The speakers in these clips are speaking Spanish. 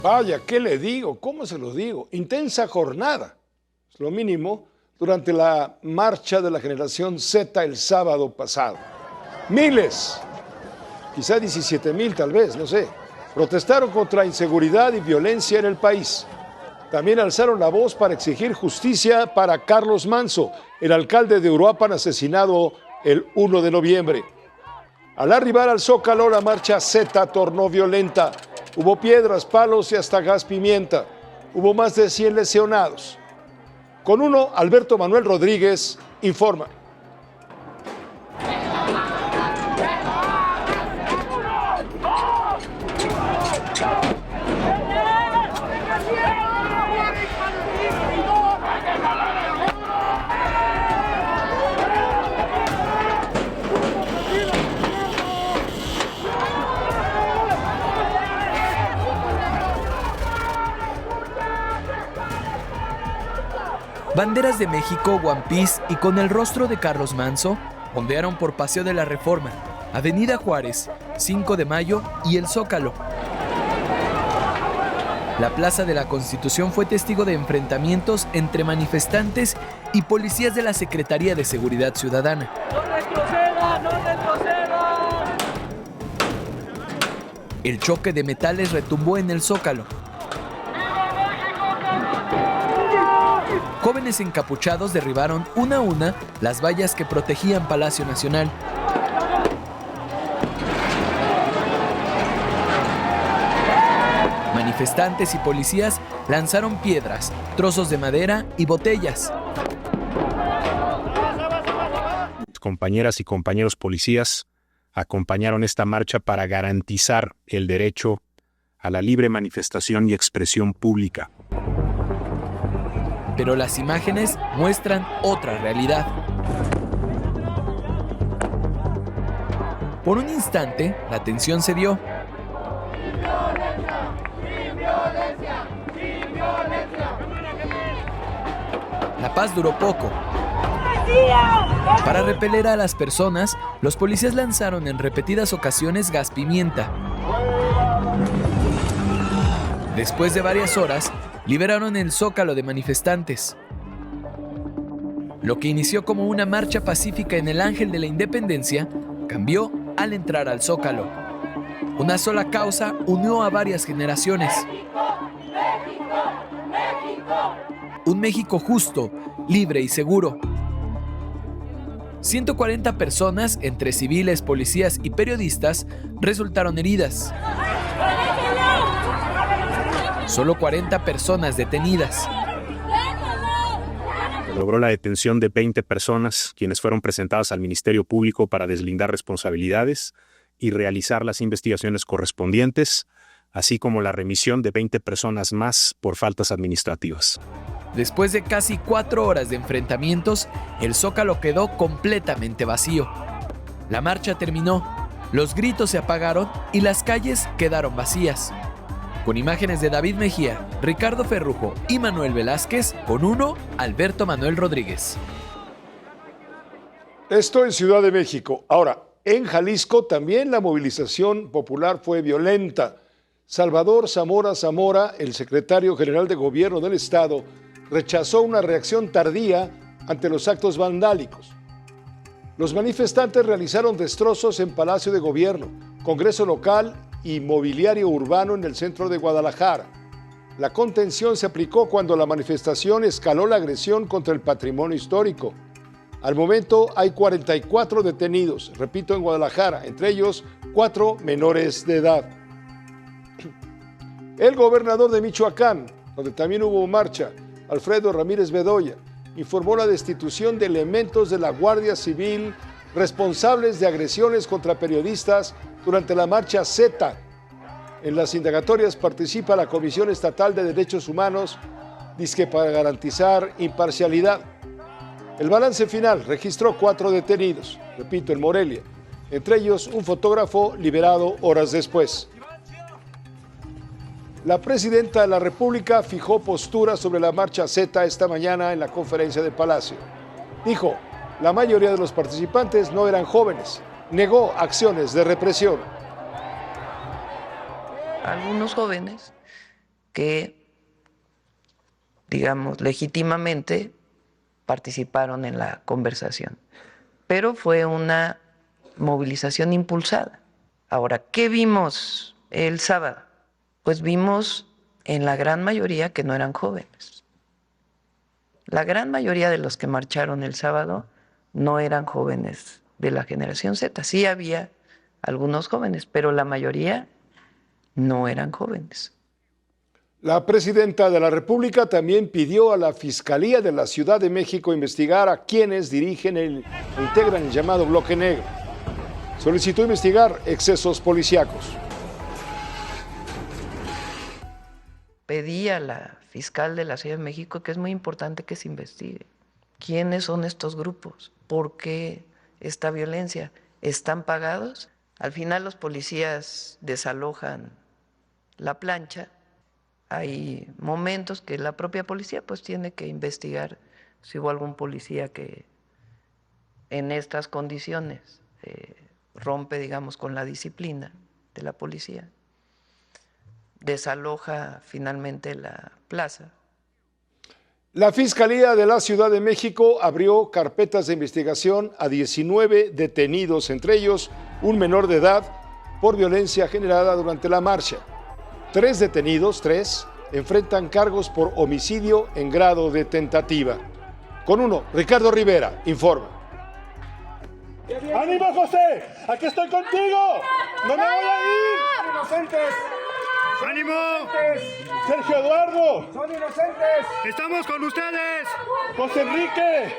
Vaya, ¿qué le digo? ¿Cómo se lo digo? Intensa jornada, es lo mínimo, durante la marcha de la generación Z el sábado pasado. Miles, quizá 17,000 tal vez, no sé, protestaron contra inseguridad y violencia en el país. También alzaron la voz para exigir justicia para Carlos Manzo, el alcalde de Uruapan asesinado el 1 de noviembre. Al arribar al Zócalo, la marcha Z tornó violenta. Hubo piedras, palos y hasta gas pimienta. Hubo más de 100 lesionados. Con uno, Alberto Manuel Rodríguez informa. Banderas de México, One Piece y con el rostro de Carlos Manzo ondearon por Paseo de la Reforma, Avenida Juárez, 5 de Mayo y el Zócalo. La Plaza de la Constitución fue testigo de enfrentamientos entre manifestantes y policías de la Secretaría de Seguridad Ciudadana. ¡No retrocedan! ¡No retrocedan! El choque de metales retumbó en el Zócalo. Jóvenes encapuchados derribaron una a una las vallas que protegían Palacio Nacional. Manifestantes y policías lanzaron piedras, trozos de madera y botellas. Compañeras y compañeros policías acompañaron esta marcha para garantizar el derecho a la libre manifestación y expresión pública. Pero las imágenes muestran otra realidad. Por un instante, la tensión se dio. La paz duró poco. Para repeler a las personas, los policías lanzaron en repetidas ocasiones gas pimienta. Después de varias horas, liberaron el Zócalo de manifestantes. Lo que inició como una marcha pacífica en el Ángel de la Independencia cambió al entrar al Zócalo. Una sola causa unió a varias generaciones. Un México justo, libre y seguro. 140 personas, entre civiles, policías y periodistas, resultaron heridas. Solo 40 personas detenidas. Se logró la detención de 20 personas, quienes fueron presentadas al Ministerio Público para deslindar responsabilidades y realizar las investigaciones correspondientes, así como la remisión de 20 personas más por faltas administrativas. Después de casi 4 horas de enfrentamientos, el Zócalo quedó completamente vacío. La marcha terminó, los gritos se apagaron y las calles quedaron vacías. Con imágenes de David Mejía, Ricardo Ferrujo y Manuel Velázquez, con uno, Alberto Manuel Rodríguez. Esto en Ciudad de México. Ahora, en Jalisco también la movilización popular fue violenta. Salvador Zamora Zamora, el secretario general de Gobierno del Estado, rechazó una reacción tardía ante los actos vandálicos. Los manifestantes realizaron destrozos en Palacio de Gobierno, Congreso local y mobiliario urbano en el centro de Guadalajara. La contención se aplicó cuando la manifestación escaló la agresión contra el patrimonio histórico. Al momento hay 44 detenidos, repito, en Guadalajara, entre ellos 4 menores de edad. El gobernador de Michoacán, donde también hubo marcha, Alfredo Ramírez Bedoya, informó la destitución de elementos de la Guardia Civil responsables de agresiones contra periodistas durante la marcha Z. En las indagatorias participa la Comisión Estatal de Derechos Humanos, dizque para garantizar imparcialidad. El balance final registró 4 detenidos, repito, en Morelia, entre ellos un fotógrafo liberado horas después. La presidenta de la República fijó postura sobre la marcha Z esta mañana en la conferencia de Palacio. Dijo, la mayoría de los participantes no eran jóvenes. Negó acciones de represión. Algunos jóvenes que, digamos, legítimamente participaron en la conversación. Pero fue una movilización impulsada. Ahora, ¿qué vimos el sábado? Pues vimos en la gran mayoría que no eran jóvenes. La gran mayoría de los que marcharon el sábado no eran jóvenes de la generación Z. Sí había algunos jóvenes, pero la mayoría no eran jóvenes. La presidenta de la República también pidió a la Fiscalía de la Ciudad de México investigar a quienes dirigen e integran el llamado Bloque Negro. Solicitó investigar excesos policíacos. Pedí a la fiscal de la Ciudad de México que es muy importante que se investigue. ¿Quiénes son estos grupos? ¿Por qué esta violencia? ¿Están pagados? Al final los policías desalojan la plancha. Hay momentos que la propia policía pues tiene que investigar si hubo algún policía que en estas condiciones rompe, digamos, con la disciplina de la policía, desaloja finalmente la plaza. La Fiscalía de la Ciudad de México abrió carpetas de investigación a 19 detenidos, entre ellos un menor de edad, por violencia generada durante la marcha. 3 detenidos, enfrentan cargos por homicidio en grado de tentativa. Con uno, Ricardo Rivera, informa. ¡Ánimo, José! ¡Aquí estoy contigo! ¡No me voy a ir! ¡Inocentes! ¡Ánimo! ¡Sergio Eduardo! ¡Son inocentes! ¡Estamos con ustedes! ¡José Enrique!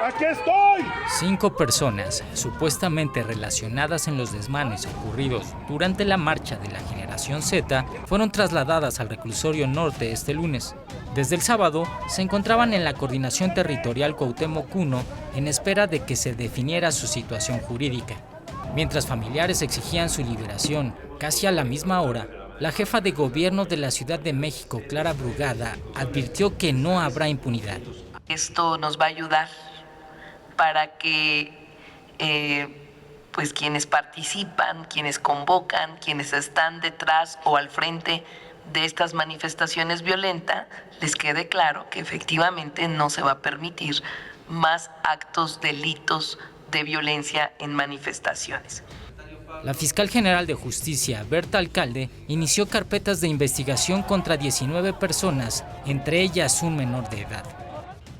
¡Aquí estoy! 5 personas supuestamente relacionadas en los desmanes ocurridos durante la marcha de la Generación Z fueron trasladadas al reclusorio norte este lunes. Desde el sábado se encontraban en la Coordinación Territorial Cuauhtémoc I en espera de que se definiera su situación jurídica. Mientras familiares exigían su liberación, casi a la misma hora, la jefa de gobierno de la Ciudad de México, Clara Brugada, advirtió que no habrá impunidad. Esto nos va a ayudar para que pues quienes participan, quienes convocan, quienes están detrás o al frente de estas manifestaciones violentas, les quede claro que efectivamente no se va a permitir más actos, delitos de violencia en manifestaciones. La fiscal general de Justicia, Berta Alcalde, inició carpetas de investigación contra 19 personas, entre ellas un menor de edad.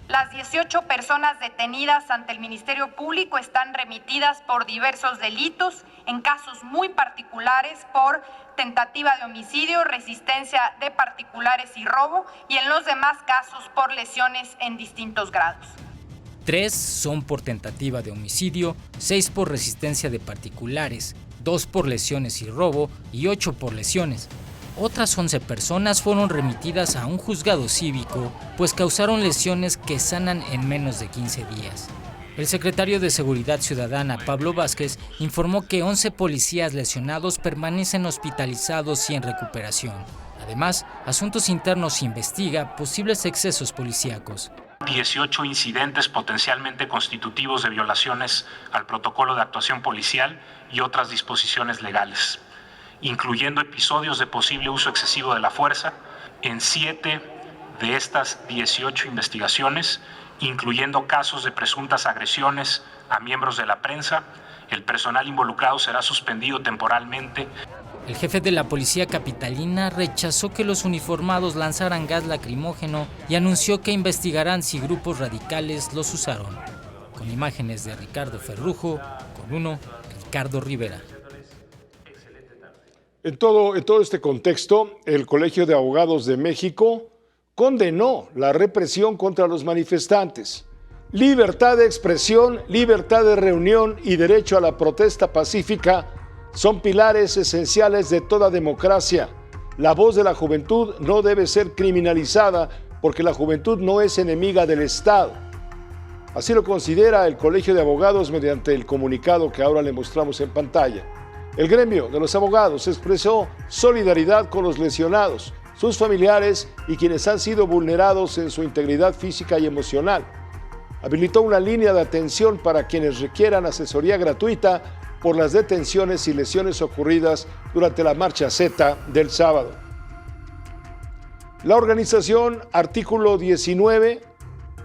Las 18 personas detenidas ante el Ministerio Público están remitidas por diversos delitos, en casos muy particulares por tentativa de homicidio, resistencia de particulares y robo, y en los demás casos por lesiones en distintos grados. 3 son por tentativa de homicidio, 6 por resistencia de particulares, 2 por lesiones y robo y 8 por lesiones. Otras 11 personas fueron remitidas a un juzgado cívico, pues causaron lesiones que sanan en menos de 15 días. El secretario de Seguridad Ciudadana, Pablo Vázquez, informó que 11 policías lesionados permanecen hospitalizados y en recuperación. Además, Asuntos Internos investiga posibles excesos policíacos. 18 incidentes potencialmente constitutivos de violaciones al protocolo de actuación policial y otras disposiciones legales, incluyendo episodios de posible uso excesivo de la fuerza en 7 de estas 18 investigaciones, incluyendo casos de presuntas agresiones a miembros de la prensa. El personal involucrado será suspendido temporalmente. El jefe de la policía capitalina rechazó que los uniformados lanzaran gas lacrimógeno y anunció que investigarán si grupos radicales los usaron. Con imágenes de Ricardo Ferrujo, con uno, Ricardo Rivera. En todo este contexto, el Colegio de Abogados de México condenó la represión contra los manifestantes. Libertad de expresión, libertad de reunión y derecho a la protesta pacífica son pilares esenciales de toda democracia. La voz de la juventud no debe ser criminalizada porque la juventud no es enemiga del Estado. Así lo considera el Colegio de Abogados mediante el comunicado que ahora le mostramos en pantalla. El gremio de los abogados expresó solidaridad con los lesionados, sus familiares y quienes han sido vulnerados en su integridad física y emocional. Habilitó una línea de atención para quienes requieran asesoría gratuita por las detenciones y lesiones ocurridas durante la marcha Z del sábado. La organización Artículo 19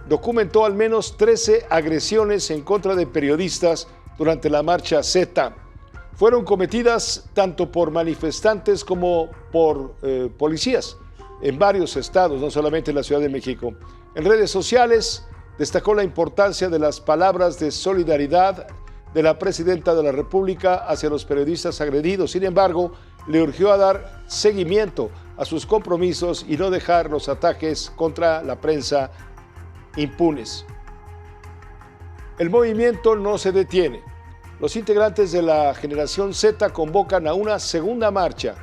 documentó al menos 13 agresiones en contra de periodistas durante la marcha Z. Fueron cometidas tanto por manifestantes como por policías en varios estados, no solamente en la Ciudad de México. En redes sociales destacó la importancia de las palabras de solidaridad de la presidenta de la República hacia los periodistas agredidos. Sin embargo, le urgió a dar seguimiento a sus compromisos y no dejar los ataques contra la prensa impunes. El movimiento no se detiene. Los integrantes de la Generación Z convocan a una segunda marcha.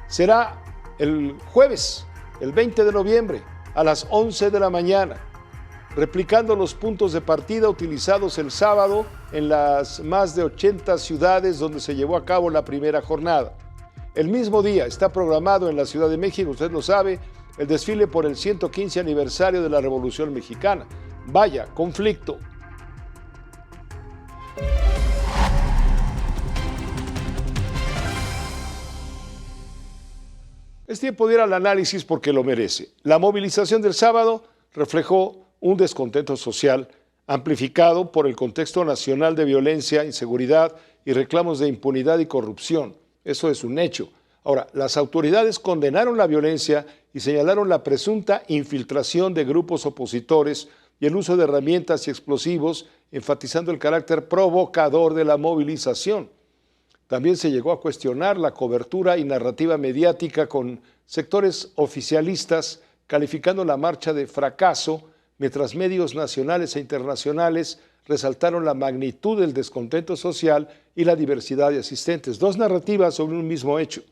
Será el jueves, el 20 de noviembre, a las 11 de la mañana, replicando los puntos de partida utilizados el sábado en las más de 80 ciudades donde se llevó a cabo la primera jornada. El mismo día está programado en la Ciudad de México, usted lo sabe, el desfile por el 115 aniversario de la Revolución Mexicana. Vaya conflicto. Es tiempo de ir al análisis porque lo merece. La movilización del sábado reflejó un descontento social amplificado por el contexto nacional de violencia, inseguridad y reclamos de impunidad y corrupción. Eso es un hecho. Ahora, las autoridades condenaron la violencia y señalaron la presunta infiltración de grupos opositores y el uso de herramientas y explosivos, enfatizando el carácter provocador de la movilización. También se llegó a cuestionar la cobertura y narrativa mediática con sectores oficialistas calificando la marcha de fracaso, mientras medios nacionales e internacionales resaltaron la magnitud del descontento social y la diversidad de asistentes. Dos narrativas sobre un mismo hecho.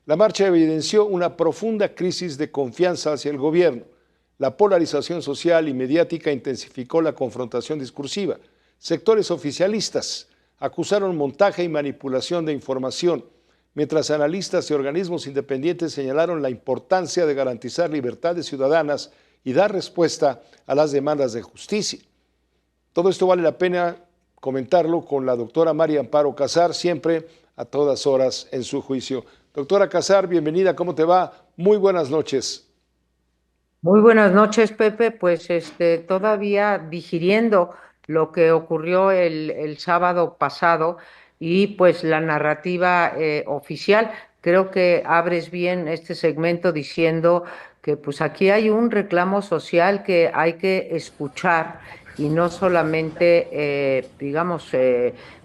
La marcha evidenció una profunda crisis de confianza hacia el gobierno. La polarización social y mediática intensificó la confrontación discursiva. Sectores oficialistas acusaron montaje y manipulación de información, mientras analistas y organismos independientes señalaron la importancia de garantizar libertades ciudadanas y dar respuesta a las demandas de justicia. Todo esto vale la pena comentarlo con la doctora María Amparo Casar, siempre a todas horas en su juicio. Doctora Casar, bienvenida, ¿cómo te va? Muy buenas noches. Muy buenas noches, Pepe. Pues todavía digiriendo lo que ocurrió el sábado pasado y pues la narrativa oficial. Creo que abres bien este segmento diciendo que pues aquí hay un reclamo social que hay que escuchar y no solamente,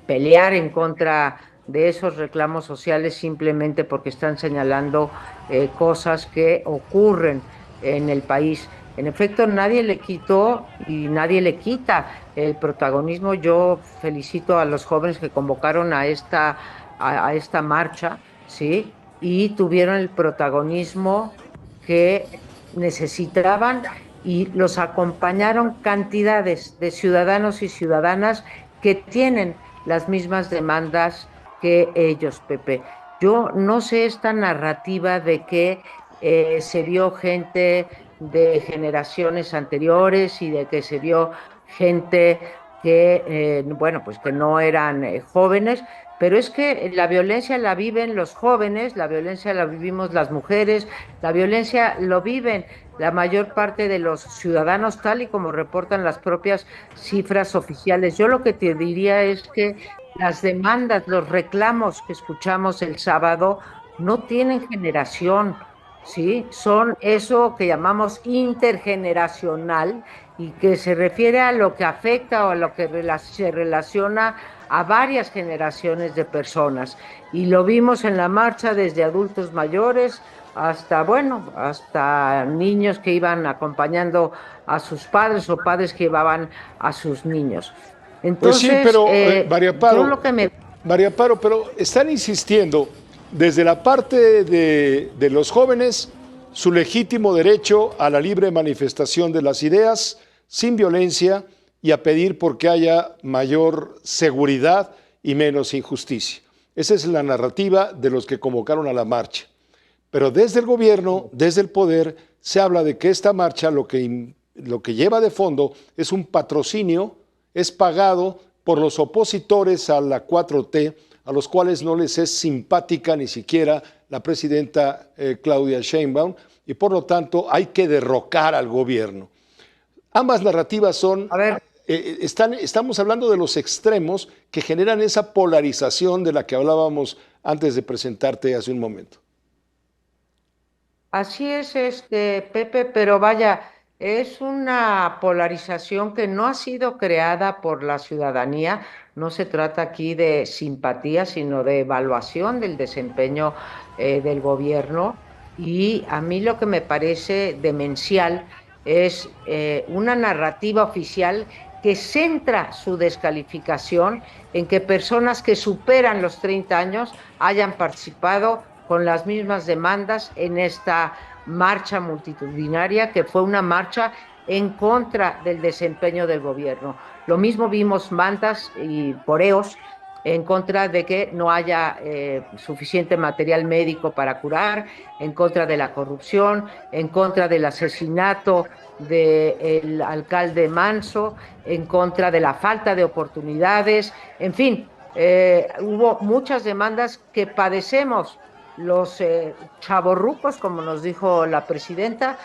pelear en contra de esos reclamos sociales simplemente porque están señalando cosas que ocurren en el país. En efecto, nadie le quitó y nadie le quita el protagonismo. Yo felicito a los jóvenes que convocaron a esta marcha, ¿sí? Y tuvieron el protagonismo que necesitaban y los acompañaron cantidades de ciudadanos y ciudadanas que tienen las mismas demandas que ellos, Pepe. Yo no sé esta narrativa de que se vio gente de generaciones anteriores y de que se vio gente que, que no eran jóvenes, pero es que la violencia la viven los jóvenes, la violencia la vivimos las mujeres, la violencia lo viven la mayor parte de los ciudadanos, tal y como reportan las propias cifras oficiales. Yo lo que te diría es que las demandas, los reclamos que escuchamos el sábado no tienen generación, ¿sí? Son eso que llamamos intergeneracional y que se refiere a lo que afecta o a lo que se relaciona a varias generaciones de personas. Y lo vimos en la marcha desde adultos mayores hasta niños que iban acompañando a sus padres o padres que llevaban a sus niños. Entonces, pues sí, pero María Amparo, pero están insistiendo desde la parte de los jóvenes su legítimo derecho a la libre manifestación de las ideas sin violencia y a pedir porque haya mayor seguridad y menos injusticia. Esa es la narrativa de los que convocaron a la marcha. Pero desde el gobierno, desde el poder, se habla de que esta marcha lo que lleva de fondo es un patrocinio, es pagado por los opositores a la 4T, a los cuales no les es simpática ni siquiera la presidenta Claudia Sheinbaum, y por lo tanto hay que derrocar al gobierno. Ambas narrativas son... A ver, estamos hablando de los extremos que generan esa polarización de la que hablábamos antes de presentarte hace un momento. así es, Pepe, pero vaya, es una polarización que no ha sido creada por la ciudadanía. No se trata aquí de simpatía, sino de evaluación del desempeño del gobierno. Y a mí lo que me parece demencial es una narrativa oficial que centra su descalificación en que personas que superan los 30 años hayan participado con las mismas demandas en esta marcha multitudinaria, que fue una marcha en contra del desempeño del gobierno. Lo mismo vimos mantas y coreos en contra de que no haya suficiente material médico para curar, en contra de la corrupción, en contra del asesinato del alcalde Manso, en contra de la falta de oportunidades, en fin, hubo muchas demandas que padecemos los chavorrucos, como nos dijo la presidenta,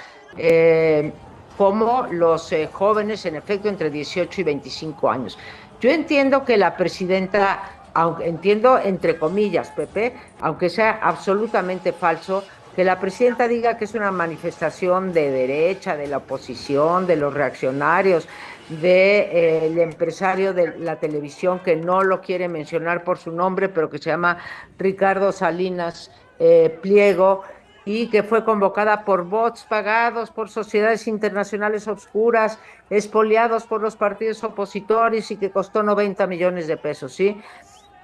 como los jóvenes, en efecto, entre 18 y 25 años. Yo entiendo que la presidenta, entiendo entre comillas, Pepe, aunque sea absolutamente falso, que la presidenta diga que es una manifestación de derecha, de la oposición, de los reaccionarios, del empresario de la televisión, que no lo quiere mencionar por su nombre, pero que se llama Ricardo Salinas Pliego, y que fue convocada por bots pagados por sociedades internacionales obscuras, expoliados por los partidos opositores, y que costó 90 millones de pesos, ¿sí?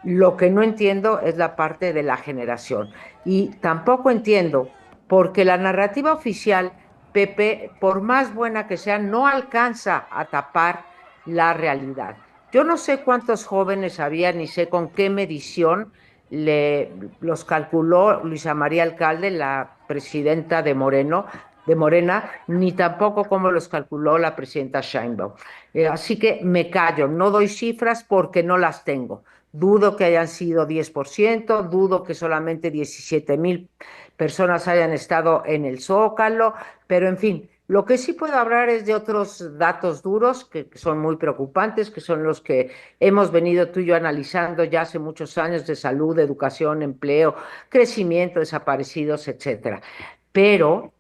Lo que no entiendo es la parte de la generación. Y tampoco entiendo porque la narrativa oficial, Pepe, por más buena que sea, no alcanza a tapar la realidad. Yo no sé cuántos jóvenes había, ni sé con qué medición los calculó Luisa María Alcalde, la presidenta de Morena, ni tampoco cómo los calculó la presidenta Sheinbaum. Así que me callo, no doy cifras porque no las tengo. Dudo que hayan sido 10%, dudo que solamente 17,000 personas hayan estado en el Zócalo, pero en fin, lo que sí puedo hablar es de otros datos duros que son muy preocupantes, que son los que hemos venido tú y yo analizando ya hace muchos años, de salud, de educación, empleo, crecimiento, desaparecidos, etcétera. Pero,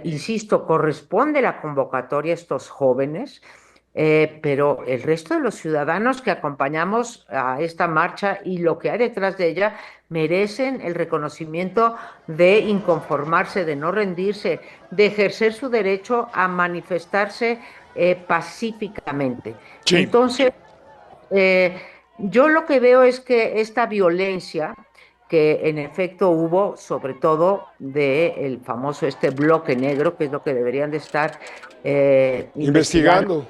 insisto, corresponde la convocatoria a estos jóvenes, pero el resto de los ciudadanos que acompañamos a esta marcha y lo que hay detrás de ella merecen el reconocimiento de inconformarse, de no rendirse, de ejercer su derecho a manifestarse pacíficamente. Sí. Entonces, yo lo que veo es que esta violencia que en efecto hubo, sobre todo del famoso bloque negro, que es lo que deberían de estar investigando.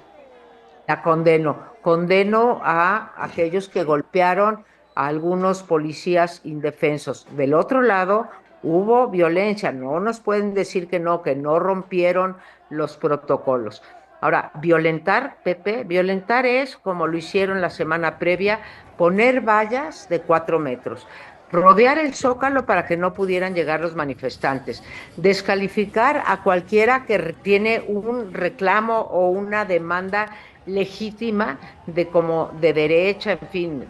La condeno a aquellos que golpearon a algunos policías indefensos. Del otro lado, hubo violencia, no nos pueden decir que no rompieron los protocolos. Ahora, violentar, Pepe, violentar es, como lo hicieron la semana previa, poner vallas de 4 metros, rodear el Zócalo para que no pudieran llegar los manifestantes, descalificar a cualquiera que tiene un reclamo o una demanda legítima de derecha, en fin,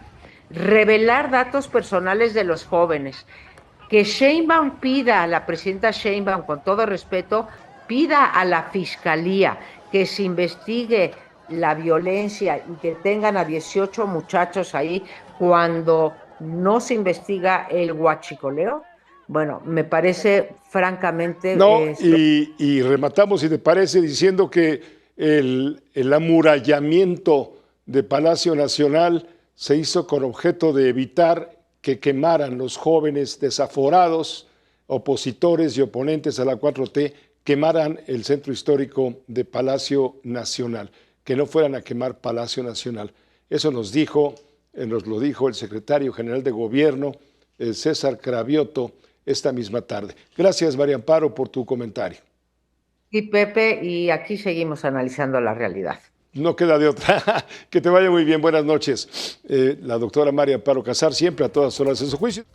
revelar datos personales de los jóvenes, que Sheinbaum pida, a la presidenta Sheinbaum, con todo respeto, pida a la Fiscalía que se investigue la violencia y que tengan a 18 muchachos ahí cuando no se investiga el huachicoleo. Bueno, me parece francamente... No, y rematamos, si te parece, diciendo que el amurallamiento de Palacio Nacional se hizo con objeto de evitar que quemaran los jóvenes desaforados, opositores y oponentes a la 4T, quemaran el centro histórico de Palacio Nacional, que no fueran a quemar Palacio Nacional. Eso nos lo dijo el secretario general de Gobierno, César Cravioto, esta misma tarde. Gracias, María Amparo, por tu comentario. Sí, Pepe, y aquí seguimos analizando la realidad. No queda de otra. Que te vaya muy bien. Buenas noches. La doctora María Amparo Casar, siempre a todas horas en su juicio.